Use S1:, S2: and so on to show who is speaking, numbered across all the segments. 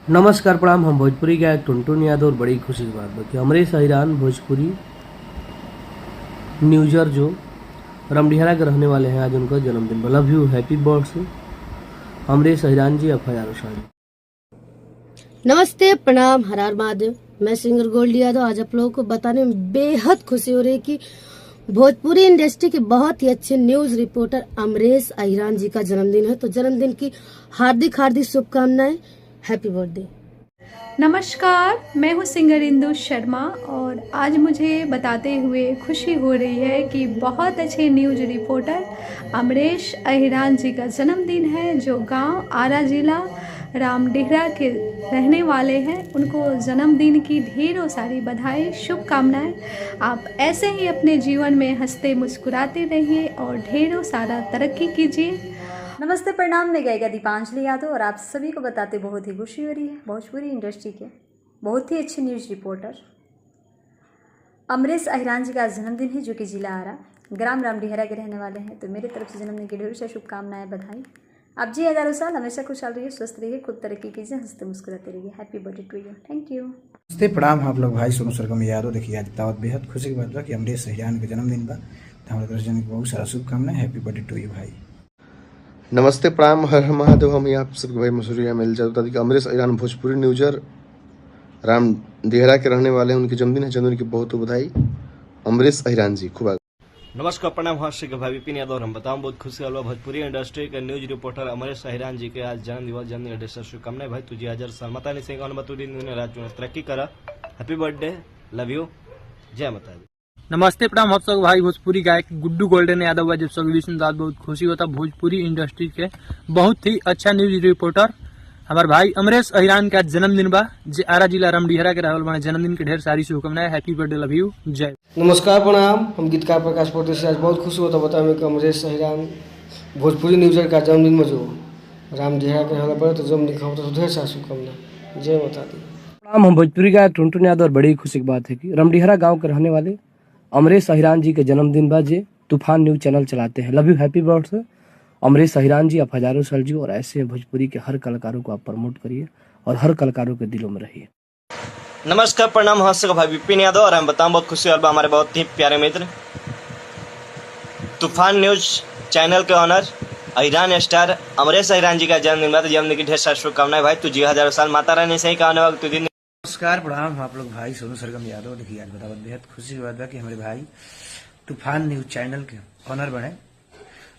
S1: नमस्कार प्रणाम। हम भोजपुरी गायक टुनटुन यादव और बड़ी खुशी की बात बता अमरीश अहिरान भोजपुरी न्यूजर जो रामडिहरा के रहने वाले हैं, आज उनका जन्मदिन। Love you, happy birthday Amrish अहिरान जी, FIR शादी।
S2: नमस्ते, प्रणाम, हर हर महादेव। मैं सिंगर गोल्ड यादव। आज आप लोगों को बताने में बेहद खुशी हो रही है कि भोजपुरी इंडस्ट्री के बहुत ही अच्छे न्यूज रिपोर्टर अमरीश अहिरान जी का जन्मदिन है। तो जन्मदिन की हार्दिक हार्दिक शुभकामनाएं। Happy birthday.
S3: नमस्कार, मैं हूँ सिंगर इंदु शर्मा और आज मुझे बताते हुए खुशी हो रही है कि बहुत अच्छे न्यूज रिपोर्टर अमरीश अहिरान जी का जन्मदिन है, जो गांव आरा जिला रामडिहरा के रहने वाले हैं। उनको जन्मदिन की ढेरों सारी बधाई, शुभकामनाएं। आप ऐसे ही अपने जीवन में हंसते मुस्कुराते रहिए और ढेरों सारा तरक्की कीजिए।
S4: नमस्ते, प्रणाम। मैं गायिका दीपांजलि यादव और आप सभी को बताते बहुत ही खुशी हो रही है भोजपुरी इंडस्ट्री के बहुत ही अच्छे न्यूज़ रिपोर्टर अमरीश अहिरान जी का जन्मदिन है, जो कि जिला आरा ग्राम रामडिहरा के रहने वाले हैं। तो मेरी तरफ से जन्मदिन की ढेर सारी शुभकामनाएं, बधाई। आप जी हजारों साल हमेशा खुशहाल रहिए, स्वस्थ रहिए, खुद तरक्की कीजिए, हंसते मुस्कुराते रहिए। Happy birthday to you. Thank you.
S5: नमस्ते, प्रणाम। आप लोग भाई सोनू सरगम यादव। देखिए, आज दावत बेहद खुशी की बात बा कि अमरीश अहिरान के जन्मदिन बा। तो हमारे तरफ से बहुत सारा शुभकामनाएं। हैप्पी बर्थडे टू यू भाई।
S6: नमस्ते, प्रणाम, हर हर महादेव। हम आप सबके भाई मसूरिया मिल जाता कि अमरीश अहिरान भोजपुरी न्यूजर राम दिहरा के रहने वाले हैं। उनके जन्मदिन है, जन्मदिन की बहुत बधाई अमरीश अहिरान जी। खूब
S7: नमस्कार, प्रणाम। हास्य के भाई विपिन यादव। हम बताऊं बहुत खुशी वाला भोजपुरी इंडस्ट्री के न्यूज रिपोर्टर अमरीश अहिरान जी के आज जन्मदिन ढेर सारी शुभकामनाएं भाई। तुझे हजार साल माता ने सिंह दिन रात में तरक्की करा। हैप्पी बर्थडे, लव यू, जय माता दी।
S8: नमस्ते, प्रणाम। आप सब भाई भोजपुरी गायक गुड्डू गोल्डन यादव है। जब सब विष्णु दास बहुत खुशी होता भोजपुरी इंडस्ट्री के बहुत ही अच्छा न्यूज रिपोर्टर हमारे भाई अमरीश अहिरान का जन्मदिन बा, जे आरा जिला रामडिहरा के रहल बा। जन्मदिन की ढेर सारी शुभकामनाएं। हैप्पी बर्थडे, लव यू, जय।
S9: नमस्कार, प्रणाम। हम गीतकार प्रकाश परदेसी से आज बहुत खुशी होता बताया कि अमरीश अहिरान भोजपुरी न्यूजर का जन्मदिन में जो रामडिहरा के रहल बा, तो जन्मदिन का तो ढेर सारी शुभकामनाएं। जय माता दी।
S1: प्रणाम। हम भोजपुरी गायक टुनटुन यादव और बड़ी खुशी की बात है कि रामडिहरा गाँव के रहने वाले अमरीश अहिरान जी के जन्मदिन बा, जे तूफान न्यूज चैनल चलाते हैं। Love you, happy birthday Amrish अहिरान जी। आप हजारों साल जी, और ऐसे भोजपुरी के हर कलाकारों को आप प्रमोट करिए और हर कलाकारों के दिलों में रहिए।
S7: नमस्कार, प्रणाम। हास्य का भाई विपिन यादव और हम बताऊं बहुत खुशी वाला हमारे बहुत ही प्यारे मित्र तूफान न्यूज चैनल के ऑनर अहिरान स्टार अमरीश अहिरान जी का जन्मदिन बा। जन्मदिन की ढेर सारी शुभकामनाएं भाई। तुझे हजारों साल माता रानी से ही कहने वाला तुझे।
S5: नमस्कार, प्रणाम। आप लोग भाई सोनू सरगम यादव। देखिए, आज बतावत बेहद खुशी की बात बा कि हमारे भाई तूफान न्यूज चैनल के ऑनर बने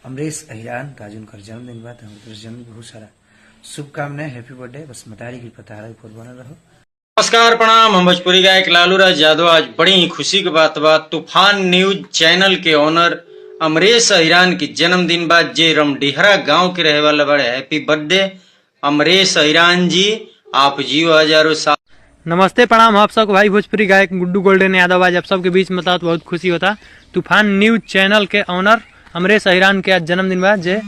S5: अमरीश अहिरान का आज उनका जन्मदिन बा। तो हमारे जन्मदिन बहुत सारा शुभकामनाएं। Happy birthday. बस मतारी की पतारा ऊपर बना रहो।
S10: नमस्कार, प्रणाम। हम भोजपुरी गायक लालू राज यादव। आज बड़ी ही खुशी की बात बा, तूफान न्यूज चैनल के ऑनर अमरीश अहिरान की जन्मदिन बा, जे रामडिहरा गांव के रहे वाला बड़े। हैप्पी बर्थडे अमरीश अहिरान जी, आप जियो हजारों साल।
S8: नमस्ते, प्रणाम। आप सब भाई भोजपुरी गायक गुड्डू गोल्डन यादव। आज आप सबके बीच में तो बहुत खुशी होता तूफान न्यूज चैनल के ऑनर अमरीश अहिरान के आज जन्मदिन बा, जे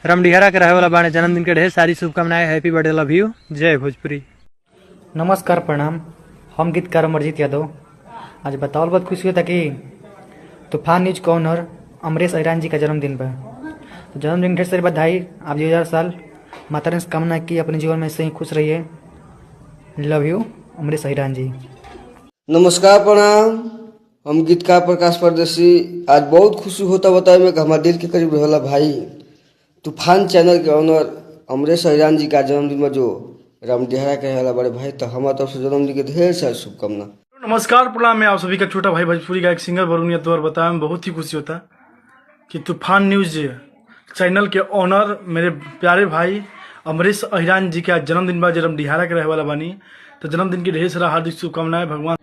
S8: रामडिहरा के रहे वाला बाने। जन्मदिन के ढेर सारी शुभकामनाएं। हैप्पी बर्थडे, लव यू, जय भोजपुरी।
S11: नमस्कार, प्रणाम। हम गीतकार अमरजीत यादव। आज बताओ बहुत खुशी होता कि तूफान न्यूज का ऑनर अमरीश अहिरान जी का जन्मदिन बा। तो जन्मदिन ढेर सारी बधाई। आप जी हजार साल माता रानी से कामना की अपने जीवन में ऐसे ही खुश रहिए। लव यू, अमरीश अहिरान जी।
S9: नमस्कार, प्रणाम। हम गीतकार प्रकाश परदेसी। आज बहुत खुशी होता बताया कि हमारे दिल के करीब रहला भाई तूफान चैनल के ऑनर अमरीश अहिरान जी का जन्मदिन में जो रामडिहरा के रहला बड़े भाई। तो हमारे तरफ से जन्मदिन के ढेर सारी शुभकामना।
S12: नमस्कार, प्रणाम। मैं आप सभी का छोटा भाई भोजपुरी गायक सिंगर वरुण यादव। और बताया में बहुत ही खुशी होता कि तूफान न्यूज चैनल के ऑनर मेरे प्यारे भाई अमरीश अहिरान जी का जन्मदिन बा, रामडिहरा के रहे वाला बानी। तो जन्मदिन की ढेर सारा हार्दिक शुभकामनाएं। भगवान।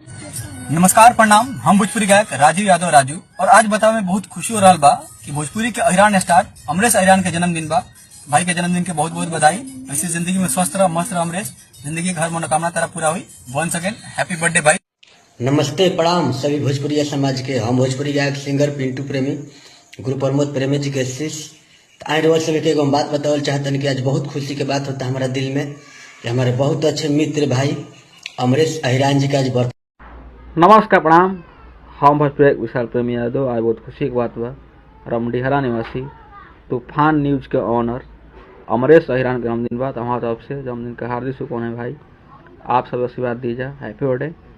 S13: नमस्कार, प्रणाम। हम भोजपुरी गायक राजीव यादव राजू। और आज बताओ में बहुत खुशी हो रहा बा कि भोजपुरी के अहिरान स्टार अमरीश अहिरान के जन्मदिन बा। भाई के जन्मदिन के बहुत बहुत बधाई। ऐसी जिंदगी में स्वस्थ रह, मस्त रह अमरीश। जिंदगी की हर मनोकामना तेरा पूरा हुई। वंस अगेन हैप्पी बर्थडे भाई।
S14: नमस्ते, प्रणाम सभी भोजपुरी समाज के। हम भोजपुरी गायक सिंगर पिंटू प्रेमी, गुरु प्रमोद प्रेमी जी के शिष्य। आज रोज सभी के बात बतावल चाहते हैं कि आज बहुत खुशी की बात होता है हमारा दिल में कि हमारे बहुत अच्छे मित्र भाई अमरीश अहिरान जी का आज बर्थडे।
S15: नमस्कार, प्रणाम। हम भोजपुरी विशाल प्रेमी यादव। आज बहुत खुशी की बात बा, रामडिहरा निवासी तूफान न्यूज के ऑनर अमरेश अहिरान के जन्मदिन बा, तो हमारा तरफ से जन्मदिन का हार्दिक शुभकामनाएं भाई। आप सब आशीर्वाद दीजिए। Happy birthday.